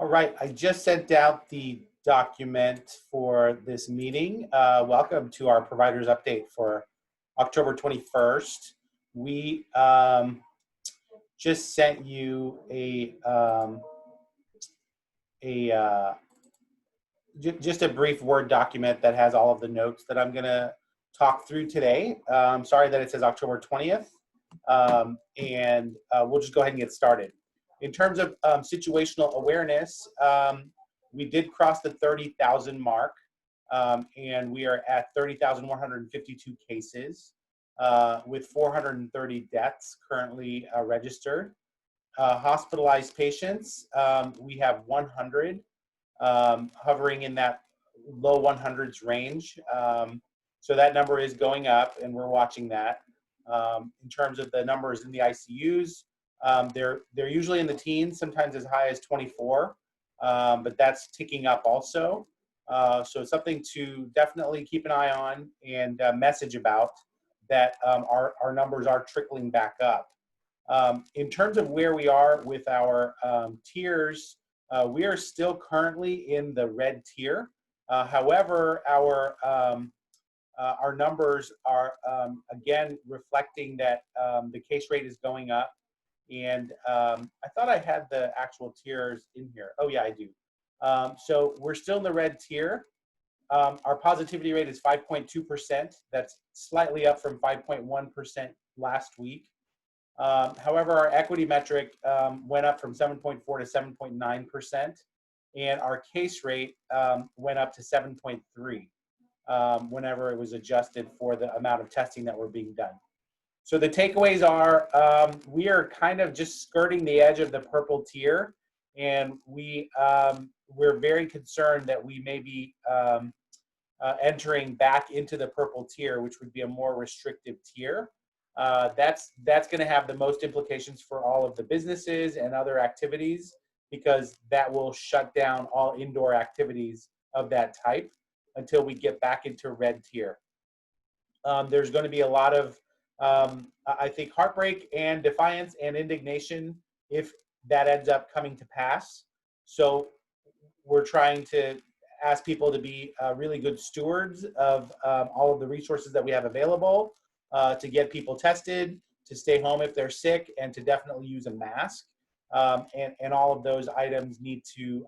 All right, I just sent out the document for this meeting. Welcome to our providers update for October 21st. We just sent you just a brief Word document that has all of the notes that I'm going to talk through today. Sorry that it says October 20th, and we'll just go ahead and get started. In terms of situational awareness, we did cross the 30,000 mark, and we are at 30,152 cases with 430 deaths currently registered. Hospitalized patients, we have 100, hovering in that low 100s range. So that number is going up, and we're watching that. In terms of the numbers in the ICUs, they're usually in the teens, sometimes as high as 24, but that's ticking up also. So something to definitely keep an eye on and message about that our numbers are trickling back up. In terms of where we are with our tiers, we are still currently in the red tier. However, our numbers are again reflecting that the case rate is going up. And I thought I had the actual tiers in here. Oh yeah, I do. So we're still in the red tier. Our positivity rate is 5.2%. That's slightly up from 5.1% last week. However, our equity metric went up from 7.4 to 7.9%, and our case rate went up to 7.3 whenever it was adjusted for the amount of testing that were being done. So the takeaways are we are kind of just skirting the edge of the purple tier, and we're very concerned that we may be entering back into the purple tier, which would be a more restrictive tier. That's going to have the most implications for all of the businesses and other activities, because that will shut down all indoor activities of that type until we get back into red tier. There's going to be a lot of I think heartbreak and defiance and indignation if that ends up coming to pass. So we're trying to ask people to be really good stewards of all of the resources that we have available, to get people tested, to stay home if they're sick, and to definitely use a mask. And all of those items need to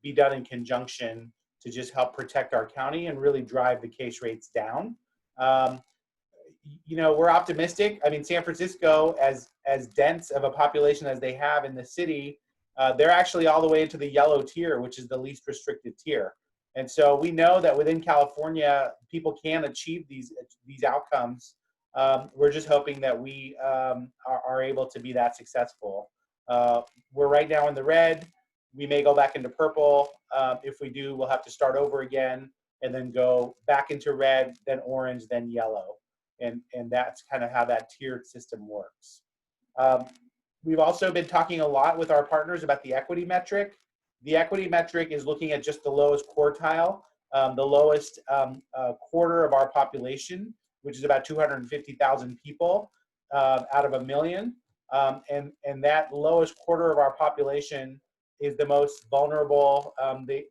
be done in conjunction to just help protect our county and really drive the case rates down. You know, we're optimistic. I mean, San Francisco, as dense of a population as they have in the city, they're actually all the way into the yellow tier, which is the least restricted tier. And so we know that within California, people can achieve these outcomes. We're just hoping that we are able to be that successful. We're right now in the red. We may go back into purple. If we do, we'll have to start over again and then go back into red, then orange, then yellow. And that's kind of how that tiered system works. We've also been talking a lot with our partners about the equity metric. The equity metric is looking at just the lowest quartile, the lowest quarter of our population, which is about 250,000 people out of 1 million. And that lowest quarter of our population is the most vulnerable.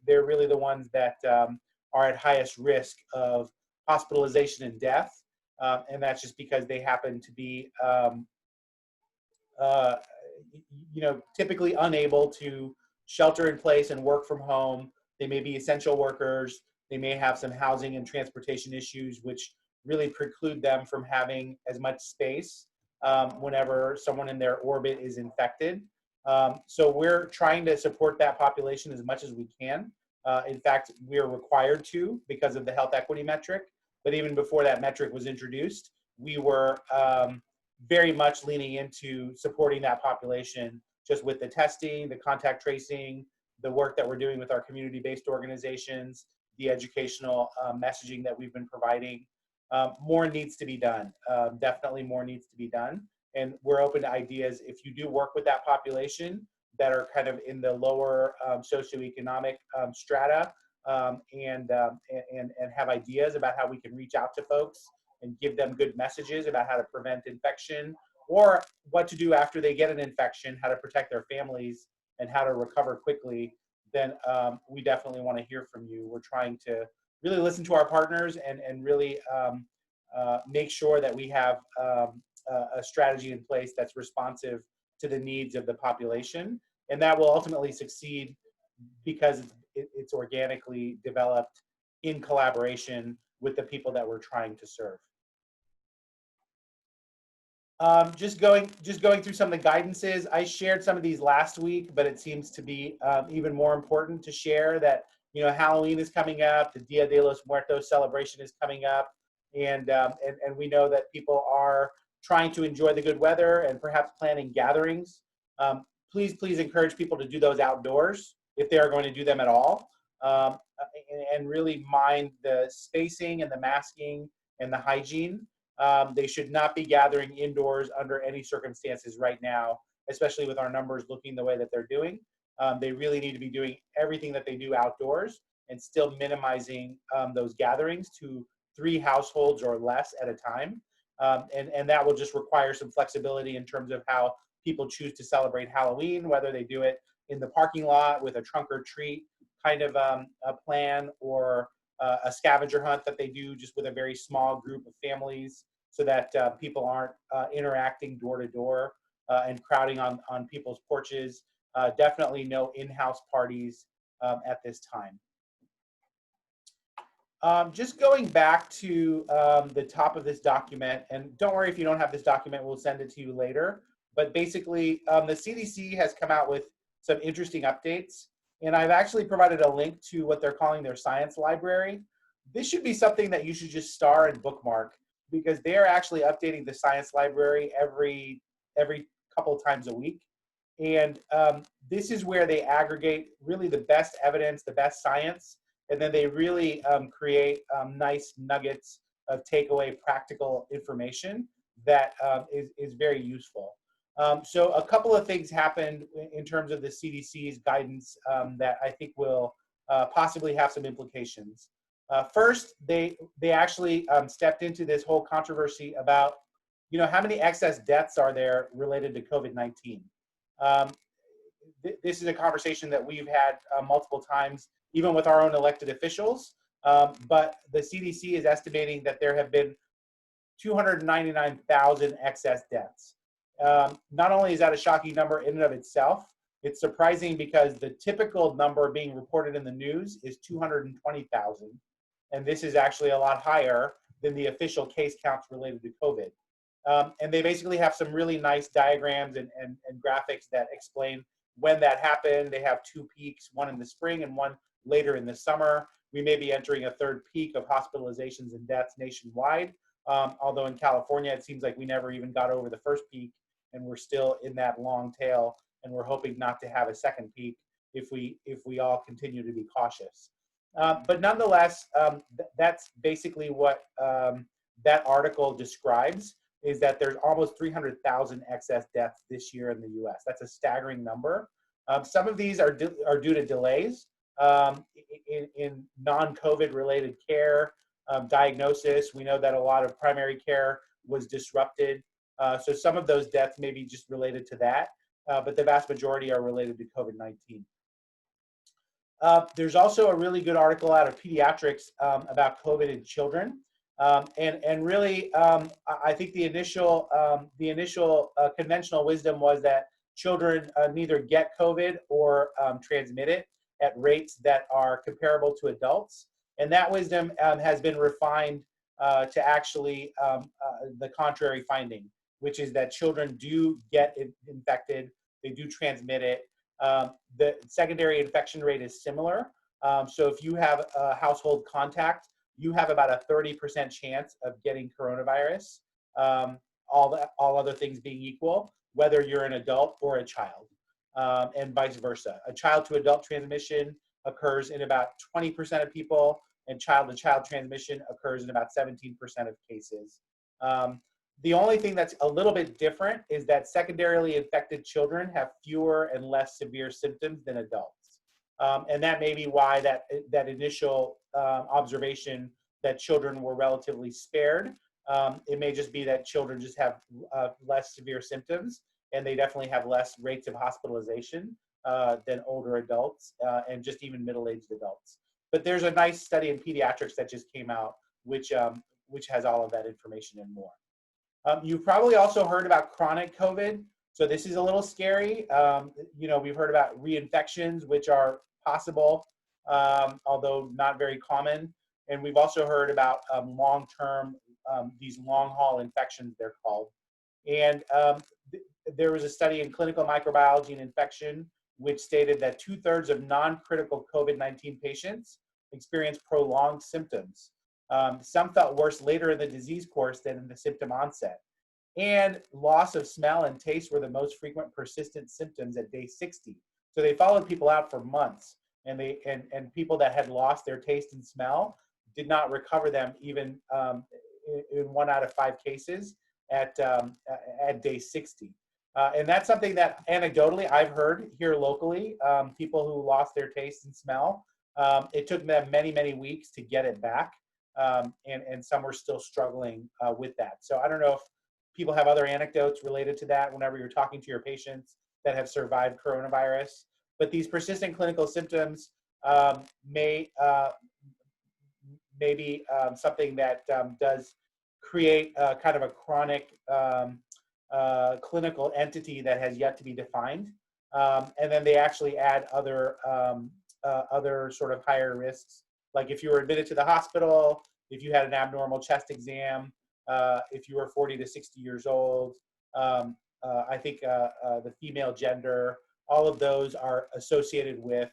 They're really the ones that are at highest risk of hospitalization and death. And that's just because they happen to be, you know, typically unable to shelter in place and work from home. They may be essential workers. They may have some housing and transportation issues, which really preclude them from having as much space whenever someone in their orbit is infected. So we're trying to support that population as much as we can. In fact, we're required to because of the health equity metric. But even before that metric was introduced, we were very much leaning into supporting that population just with the testing, the contact tracing, the work that we're doing with our community-based organizations, the educational messaging that we've been providing. More needs to be done. Definitely more needs to be done. And we're open to ideas. If you do work with that population that are kind of in the lower socioeconomic strata, and have ideas about how we can reach out to folks and give them good messages about how to prevent infection, or what to do after they get an infection, how to protect their families and how to recover quickly, then we definitely want to hear from you. We're trying to really listen to our partners and really make sure that we have a strategy in place that's responsive to the needs of the population. And that will ultimately succeed because it's organically developed in collaboration with the people that we're trying to serve. Just going through some of the guidances. I shared some of these last week, but it seems to be even more important to share that, you know, Halloween is coming up, the Dia de los Muertos celebration is coming up, and we know that people are trying to enjoy the good weather and perhaps planning gatherings. Please encourage people to do those outdoors if they are going to do them at all, and really mind the spacing and the masking and the hygiene. They should not be gathering indoors under any circumstances right now, especially with our numbers looking the way that they're doing. They really need to be doing everything that they do outdoors and still minimizing those gatherings to 3 households or less at a time. And that will just require some flexibility in terms of how people choose to celebrate Halloween, whether they do it in the parking lot with a trunk or treat kind of a plan, or a scavenger hunt that they do just with a very small group of families, so that people aren't interacting door to door and crowding on people's porches. Definitely no in-house parties at this time. Just going back to the top of this document, and don't worry if you don't have this document, we'll send it to you later. But basically, the CDC has come out with some interesting updates, and I've actually provided a link to what they're calling their science library. This should be something that you should just star and bookmark, because they are actually updating the science library every couple of times a week. And this is where they aggregate really the best evidence, the best science, and then they really create nice nuggets of takeaway practical information that is very useful. So a couple of things happened in terms of the CDC's guidance that I think will possibly have some implications. First, they actually stepped into this whole controversy about, you know, how many excess deaths are there related to COVID-19. This is a conversation that we've had multiple times, even with our own elected officials. But the CDC is estimating that there have been 299,000 excess deaths. Not only is that a shocking number in and of itself, it's surprising because the typical number being reported in the news is 220,000. And this is actually a lot higher than the official case counts related to COVID. And they basically have some really nice diagrams and graphics that explain when that happened. They have 2 peaks, one in the spring and one later in the summer. We may be entering a 3rd peak of hospitalizations and deaths nationwide. Although in California, it seems like we never even got over the 1st peak, and we're still in that long tail, and we're hoping not to have a 2nd peak if we all continue to be cautious. But nonetheless, that's basically what that article describes, is that there's almost 300,000 excess deaths this year in the US. That's a staggering number. Some of these are due to delays in non-COVID related care, diagnosis. We know that a lot of primary care was disrupted. So some of those deaths may be just related to that, but the vast majority are related to COVID-19. There's also a really good article out of pediatrics about COVID in children. And really, I think the initial conventional wisdom was that children neither get COVID or transmit it at rates that are comparable to adults. And that wisdom has been refined to actually the contrary finding, which is that children do get infected, they do transmit it. The secondary infection rate is similar. So if you have a household contact, you have about a 30% chance of getting coronavirus, all other things being equal, whether you're an adult or a child, and vice versa. A child-to-adult transmission occurs in about 20% of people, and child-to-child transmission occurs in about 17% of cases. The only thing that's a little bit different is that secondarily infected children have fewer and less severe symptoms than adults. And that may be why that initial observation that children were relatively spared. It may just be that children just have less severe symptoms, and they definitely have less rates of hospitalization. than older adults and just even middle-aged adults. But there's a nice study in pediatrics that just came out, which has all of that information and more. You've probably also heard about chronic COVID. So this is a little scary. We've heard about reinfections, which are possible, although not very common. And we've also heard about long-term, these long-haul infections, they're called. And there was a study in clinical microbiology and infection, which stated that 2/3 of non-critical COVID-19 patients experienced prolonged symptoms. Some felt worse later in the disease course than in the symptom onset. And loss of smell and taste were the most frequent persistent symptoms at day 60. So they followed people out for months, and people that had lost their taste and smell did not recover them even in 1 out of 5 cases at day 60. And that's something that anecdotally I've heard here locally, people who lost their taste and smell. It took them many, many weeks to get it back. And some were still struggling with that. So I don't know if people have other anecdotes related to that whenever you're talking to your patients that have survived coronavirus. But these persistent clinical symptoms may be something that does create kind of a chronic clinical entity that has yet to be defined. And then they actually add other sort of higher risks, like if you were admitted to the hospital, if you had an abnormal chest exam, if you were 40 to 60 years old, I think the female gender, all of those are associated with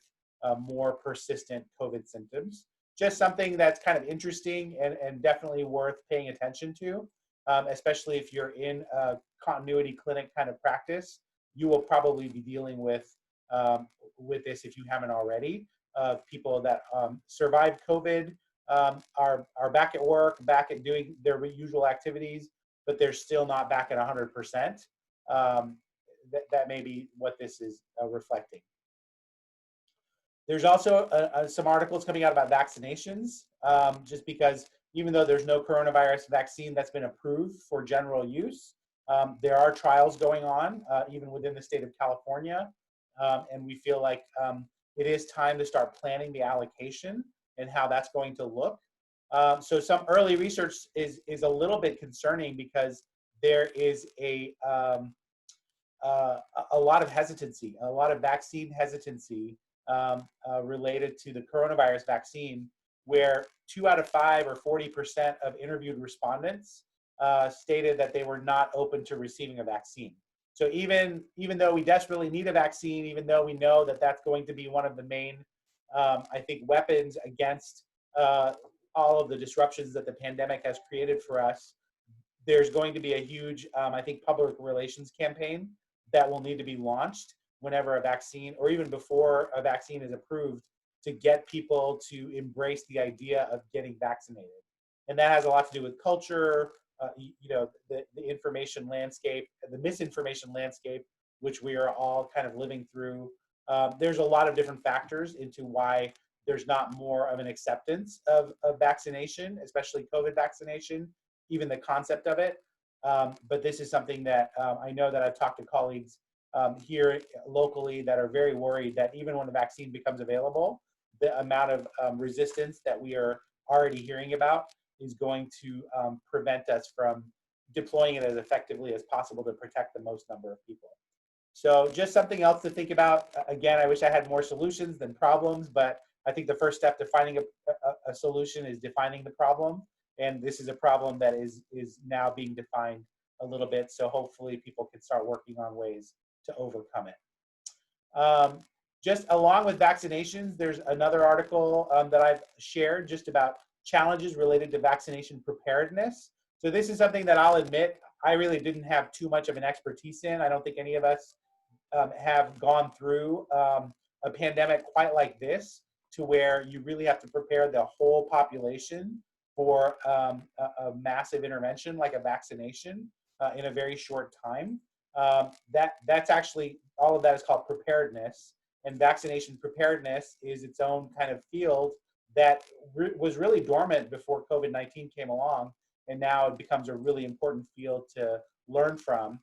more persistent COVID symptoms. Just something that's kind of interesting and definitely worth paying attention to, especially if you're in a continuity clinic kind of practice. You will probably be dealing with this if you haven't already. People that survived COVID are back at work, back at doing their usual activities, but they're still not back at 100%. That may be what this is reflecting. There's also some articles coming out about vaccinations, just because even though there's no coronavirus vaccine that's been approved for general use, there are trials going on, even within the state of California, and we feel like it is time to start planning the allocation and how that's going to look. So some early research is a little bit concerning because there is a lot of hesitancy, a lot of vaccine hesitancy related to the coronavirus vaccine, where 2 out of 5 or 40% of interviewed respondents stated that they were not open to receiving a vaccine. So even though we desperately need a vaccine, even though we know that that's going to be one of the main, I think, weapons against all of the disruptions that the pandemic has created for us, there's going to be a huge, I think, public relations campaign that will need to be launched whenever a vaccine, or even before a vaccine is approved, to get people to embrace the idea of getting vaccinated. And that has a lot to do with culture, the information landscape, the misinformation landscape, which we are all kind of living through. There's a lot of different factors into why there's not more of an acceptance of vaccination, especially COVID vaccination, even the concept of it. But this is something that I know that I've talked to colleagues here locally that are very worried that even when the vaccine becomes available, the amount of resistance that we are already hearing about is going to prevent us from deploying it as effectively as possible to protect the most number of people. So just something else to think about. Again, I wish I had more solutions than problems, but I think the first step to finding a solution is defining the problem. And this is a problem that is now being defined a little bit. So hopefully people can start working on ways to overcome it. Just along with vaccinations, there's another article that I've shared just about challenges related to vaccination preparedness. So this is something that I'll admit I really didn't have too much of an expertise in. I don't think any of us have gone through a pandemic quite like this, to where you really have to prepare the whole population for a massive intervention like a vaccination in a very short time. That's actually, all of that is called preparedness, and vaccination preparedness is its own kind of field that was really dormant before COVID-19 came along, and now it becomes a really important field to learn from.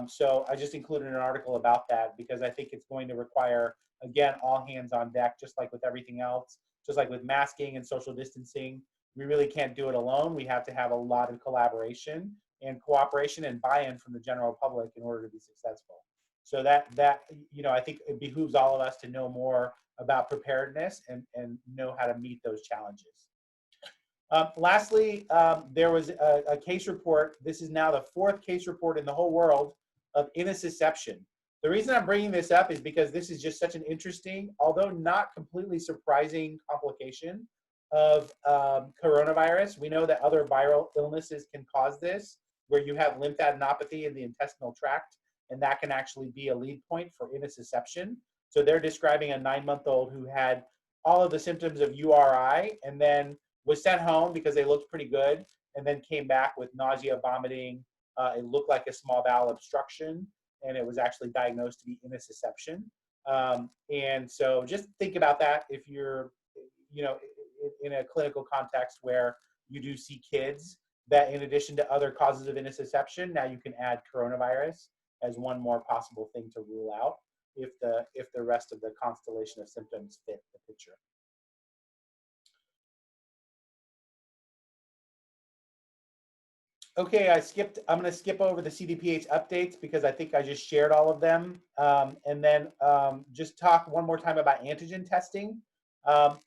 So I just included an article about that because I think it's going to require, again, all hands on deck, just like with everything else, just like with masking and social distancing. We really can't do it alone. We have to have a lot of collaboration and cooperation and buy-in from the general public in order to be successful. So I think it behooves all of us to know more about preparedness and know how to meet those challenges. Lastly, there was a case report. This is now the 4th case report in the whole world of intussusception. The reason I'm bringing this up is because this is just such an interesting, although not completely surprising, complication of coronavirus. We know that other viral illnesses can cause this, where you have lymphadenopathy in the intestinal tract, and that can actually be a lead point for intussusception. So they're describing a 9-month-old who had all of the symptoms of URI and then was sent home because they looked pretty good, and then came back with nausea, vomiting. It looked like a small bowel obstruction, and it was actually diagnosed to be intussusception. And so just think about that if you're, in a clinical context where you do see kids, that in addition to other causes of intussusception, now you can add coronavirus as one more possible thing to rule out if the rest of the constellation of symptoms fit the picture. Okay, I'm going to skip over the CDPH updates because I think I just shared all of them. And then just talk one more time about antigen testing.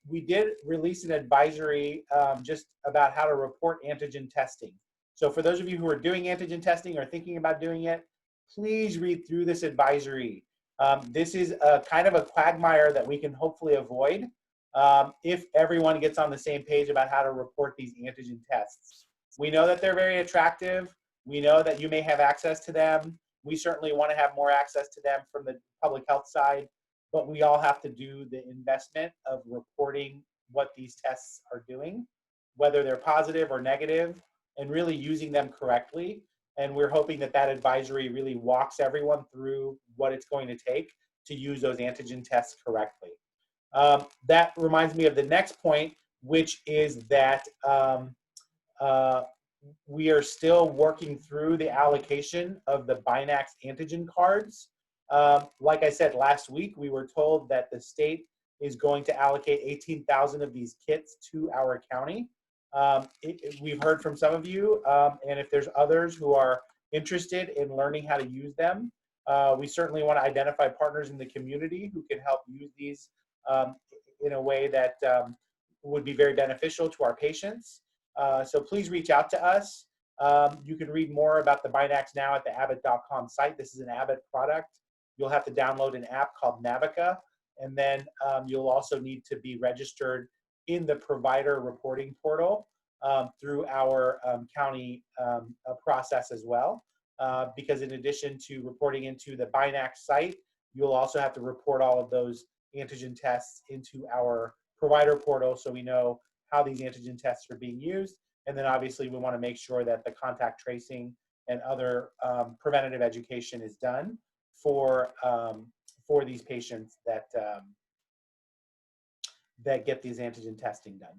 We did release an advisory just about how to report antigen testing. So for those of you who are doing antigen testing or thinking about doing it, please read through this advisory. This is a kind of a quagmire that we can hopefully avoid if everyone gets on the same page about how to report these antigen tests. We know that they're very attractive. We know that you may have access to them. We certainly want to have more access to them from the public health side, but we all have to do the investment of reporting what these tests are doing, whether they're positive or negative, and really using them correctly. And we're hoping that that advisory really walks everyone through what it's going to take to use those antigen tests correctly. That reminds me of the next point, which is that we are still working through the allocation of the Binax antigen cards. Like I said, last week, we were told that the state is going to allocate 18,000 of these kits to our county. We've heard from some of you, and if there's others who are interested in learning how to use them, we certainly want to identify partners in the community who can help use these in a way that would be very beneficial to our patients. So please reach out to us. You can read more about the Binax now at the Abbott.com site. This is an Abbott product. You'll have to download an app called Navica, and then you'll also need to be registered in the provider reporting portal through our county process as well. Because in addition to reporting into the Binax site, you'll also have to report all of those antigen tests into our provider portal so we know how these antigen tests are being used. And then obviously we want to make sure that the contact tracing and other preventative education is done for these patients that get these antigen testing done.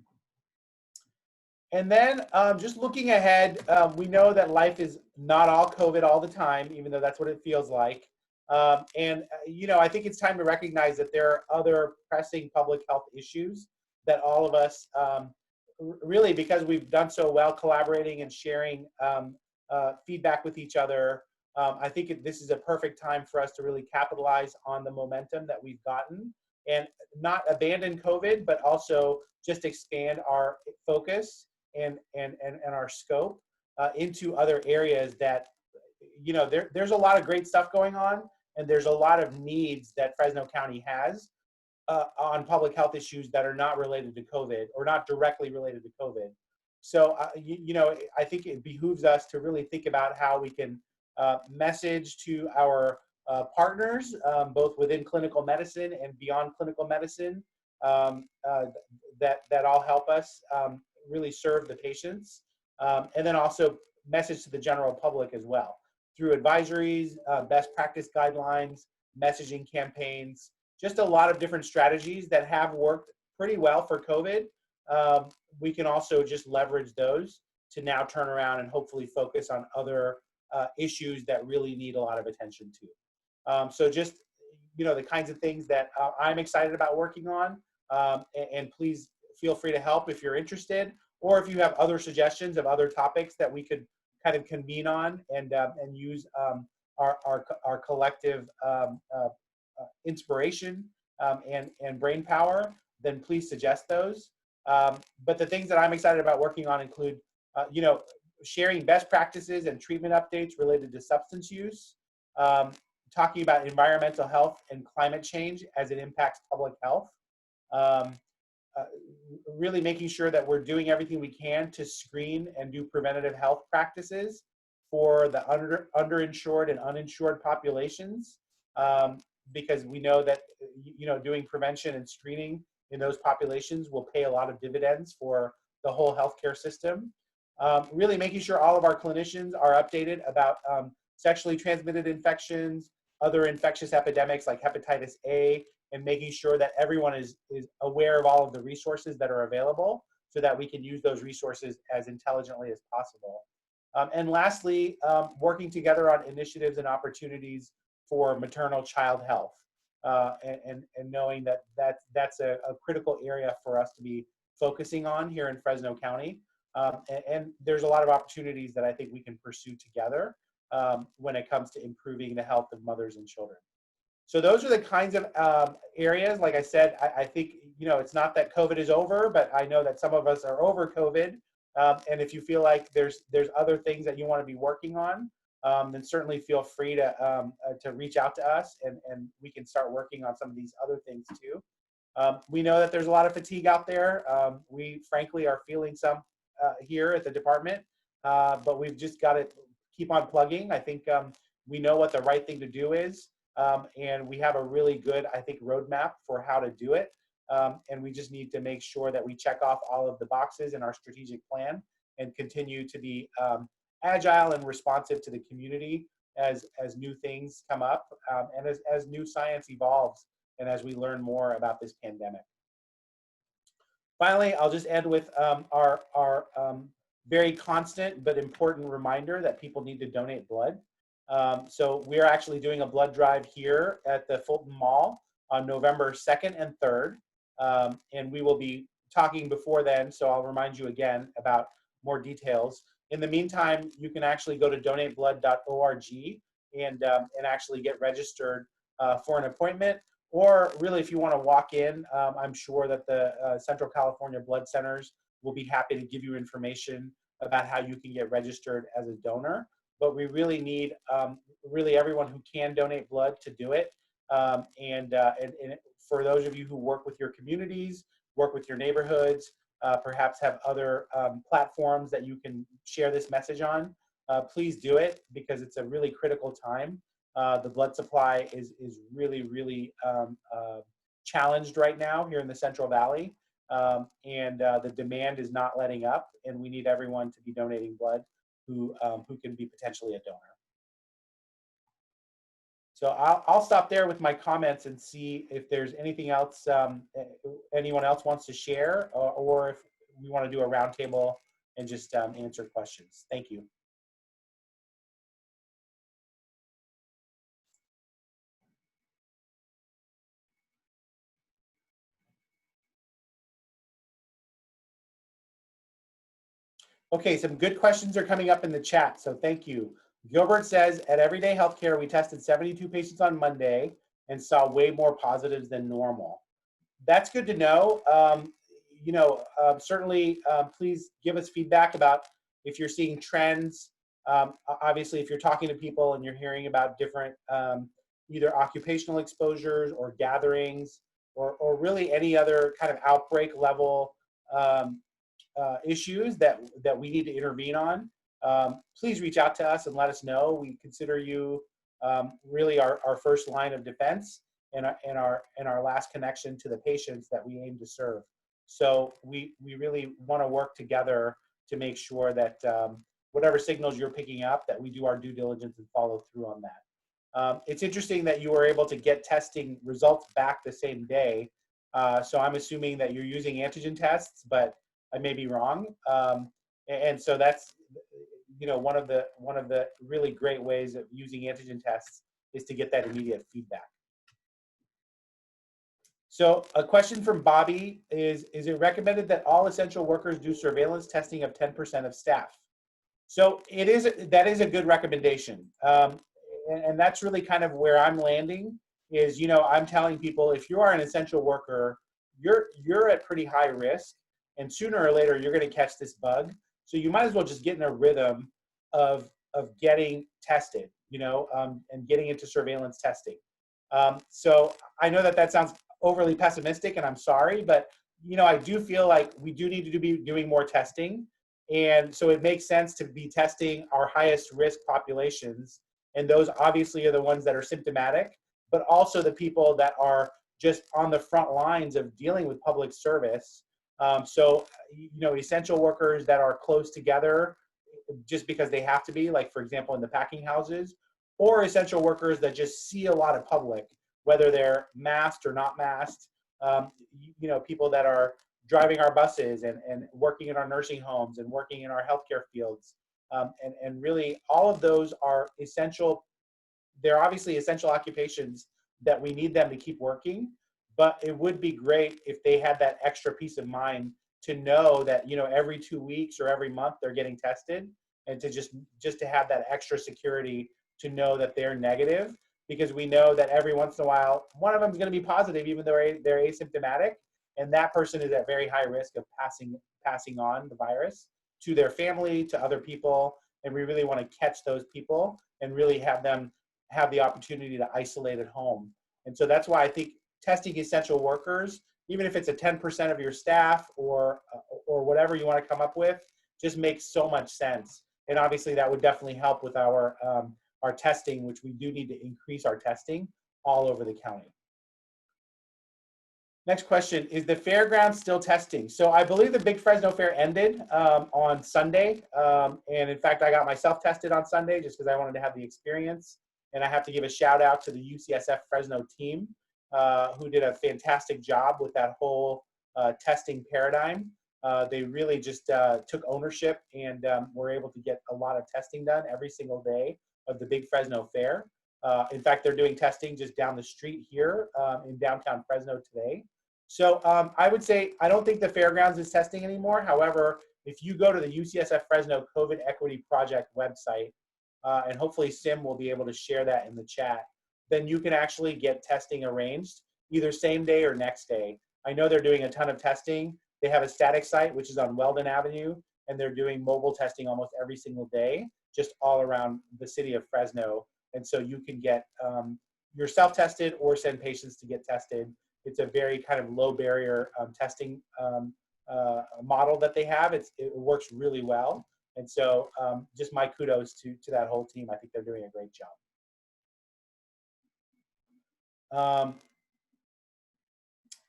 And then just looking ahead, we know that life is not all COVID all the time, even though that's what it feels like. I think it's time to recognize that there are other pressing public health issues that all of us, really because we've done so well collaborating and sharing feedback with each other, I think this is a perfect time for us to really capitalize on the momentum that we've gotten and not abandon COVID, but also just expand our focus and our scope into other areas that, there's a lot of great stuff going on, and there's a lot of needs that Fresno County has on public health issues that are not related to COVID or not directly related to COVID. So, I think it behooves us to really think about how we can message to our partners, both within clinical medicine and beyond clinical medicine, that all help us really serve the patients. And then also message to the general public as well through advisories, best practice guidelines, messaging campaigns, just a lot of different strategies that have worked pretty well for COVID. We can also just leverage those to now turn around and hopefully focus on other issues that really need a lot of attention to. So just, the kinds of things that I'm excited about working on, and please feel free to help if you're interested, or if you have other suggestions of other topics that we could kind of convene on and use our collective inspiration and brain power, then please suggest those. But the things that I'm excited about working on include, sharing best practices and treatment updates related to substance use, talking about environmental health and climate change as it impacts public health, um, really making sure that we're doing everything we can to screen and do preventative health practices for the underinsured and uninsured populations, because we know that doing prevention and screening in those populations will pay a lot of dividends for the whole healthcare system. Really making sure all of our clinicians are updated about sexually transmitted infections, other infectious epidemics like hepatitis A, and making sure that everyone is aware of all of the resources that are available so that we can use those resources as intelligently as possible. And lastly, working together on initiatives and opportunities for maternal child health, and knowing that that's a critical area for us to be focusing on here in Fresno County. And there's a lot of opportunities that I think we can pursue together when it comes to improving the health of mothers and children. So those are the kinds of areas. Like I said, I think, it's not that COVID is over, but I know that some of us are over COVID. And if you feel like there's other things that you want to be working on, then certainly feel free to reach out to us, and we can start working on some of these other things too. We know that there's a lot of fatigue out there. We frankly are feeling some here at the department, but we've just got to keep on plugging. I think we know what the right thing to do is. And we have a really good, I think, roadmap for how to do it. And we just need to make sure that we check off all of the boxes in our strategic plan and continue to be agile and responsive to the community as new things come up, and as new science evolves and as we learn more about this pandemic. Finally, I'll just end with our very constant but important reminder that people need to donate blood. So we're actually doing a blood drive here at the Fulton Mall on November 2nd and 3rd. And we will be talking before then, so I'll remind you again about more details. In the meantime, you can actually go to donateblood.org and actually get registered for an appointment. Or really, if you want to walk in, I'm sure that the Central California Blood Centers will be happy to give you information about how you can get registered as a donor. But we really need really everyone who can donate blood to do it. And for those of you who work with your communities, work with your neighborhoods, perhaps have other platforms that you can share this message on, please do it, because it's a really critical time. The blood supply is really, really challenged right now here in the Central Valley. And the demand is not letting up, and we need everyone to be donating blood who can be potentially a donor. So I'll stop there with my comments and see if there's anything else anyone else wants to share, or if we want to do a roundtable and just answer questions. Thank you. Okay, some good questions are coming up in the chat, so thank you. Gilbert says, at Everyday Healthcare, we tested 72 patients on Monday and saw way more positives than normal. That's good to know. Certainly, please give us feedback about if you're seeing trends. Obviously, if you're talking to people and you're hearing about different either occupational exposures or gatherings, or really any other kind of outbreak level issues that we need to intervene on, please reach out to us and let us know. We consider you really our first line of defense and our last connection to the patients that we aim to serve. So we really want to work together to make sure that whatever signals you're picking up, that we do our due diligence and follow through on that. It's interesting that you were able to get testing results back the same day. So I'm assuming that you're using antigen tests, but I may be wrong. And so one of the really great ways of using antigen tests is to get that immediate feedback. So a question from Bobby is it recommended that all essential workers do surveillance testing of 10% of staff? So that is a good recommendation. And that's really kind of where I'm landing is, I'm telling people if you are an essential worker, you're at pretty high risk, and sooner or later you're going to catch this bug. So you might as well just get in a rhythm of getting tested, and getting into surveillance testing. So I know that sounds overly pessimistic, and I'm sorry, but I do feel like we do need to be doing more testing. And so it makes sense to be testing our highest risk populations. And those obviously are the ones that are symptomatic, but also the people that are just on the front lines of dealing with public service. So, essential workers that are close together just because they have to be, like, for example, in the packing houses, or essential workers that just see a lot of public, whether they're masked or not masked. People that are driving our buses and working in our nursing homes and working in our healthcare fields. And really all of those are essential. They're obviously essential occupations that we need them to keep working, but it would be great if they had that extra peace of mind to know that, every 2 weeks or every month they're getting tested, and to just to have that extra security to know that they're negative, because we know that every once in a while, one of them is going to be positive, even though they're asymptomatic. And that person is at very high risk of passing on the virus to their family, to other people. And we really want to catch those people and really have them have the opportunity to isolate at home. And so that's why I think testing essential workers, even if it's a 10% of your staff or whatever you want to come up with, just makes so much sense. And obviously that would definitely help with our testing, which we do need to increase our testing all over the county. Next question, is the fairground still testing? So I believe the Big Fresno Fair ended on Sunday. And in fact, I got myself tested on Sunday just because I wanted to have the experience. And I have to give a shout out to the UCSF Fresno team who did a fantastic job with that whole testing paradigm. They really just took ownership and were able to get a lot of testing done every single day of the Big Fresno Fair. In fact, they're doing testing just down the street here in downtown Fresno today. So I would say I don't think the fairgrounds is testing anymore. However, if you go to the UCSF Fresno COVID Equity Project website, and hopefully Sim will be able to share that in the chat, then you can actually get testing arranged either same day or next day. I know they're doing a ton of testing. They have a static site, which is on Weldon Avenue, and they're doing mobile testing almost every single day, just all around the city of Fresno. And so you can get yourself tested or send patients to get tested. It's a very kind of low barrier testing model that they have. It works really well. And so just my kudos to that whole team. I think they're doing a great job.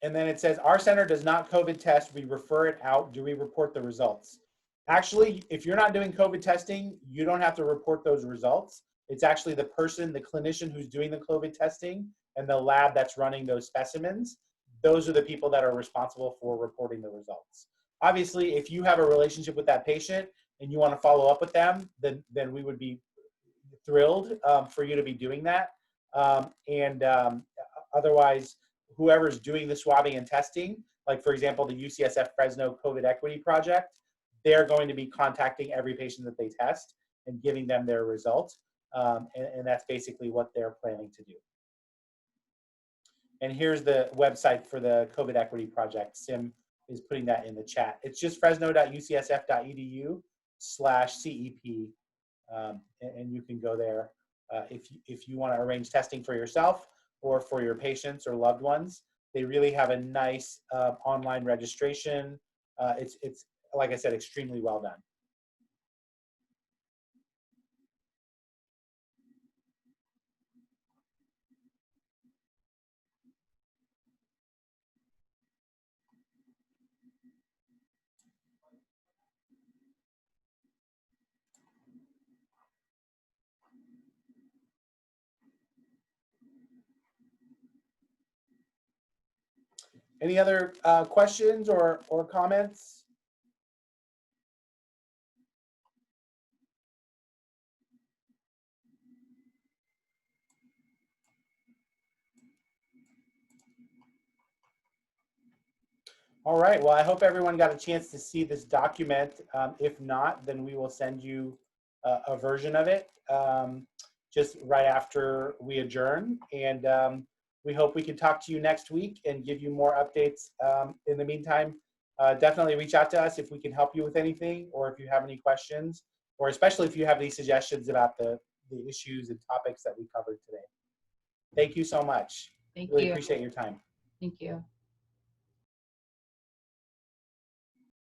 And then it says, our center does not COVID test. We refer it out. Do we report the results? Actually, if you're not doing COVID testing, you don't have to report those results. It's actually the person, the clinician who's doing the COVID testing and the lab that's running those specimens. Those are the people that are responsible for reporting the results. Obviously, if you have a relationship with that patient and you want to follow up with them, then we would be thrilled for you to be doing that. Otherwise, whoever's doing the swabbing and testing, like for example, the UCSF Fresno COVID Equity Project, they're going to be contacting every patient that they test and giving them their results. And that's basically what they're planning to do. And here's the website for the COVID Equity Project. Sim is putting that in the chat. It's just fresno.ucsf.edu/CEP. And you can go there if you want to arrange testing for yourself or for your patients or loved ones. They really have a nice online registration. It's like I said, extremely well done. Any other questions or comments? All right. Well, I hope everyone got a chance to see this document. If not, then we will send you a version of it just right after we adjourn. And we hope we can talk to you next week and give you more updates. In the meantime, definitely reach out to us if we can help you with anything, or if you have any questions, or especially if you have any suggestions about the issues and topics that we covered today. Thank you so much. Thank Really you. appreciate your time. Thank you.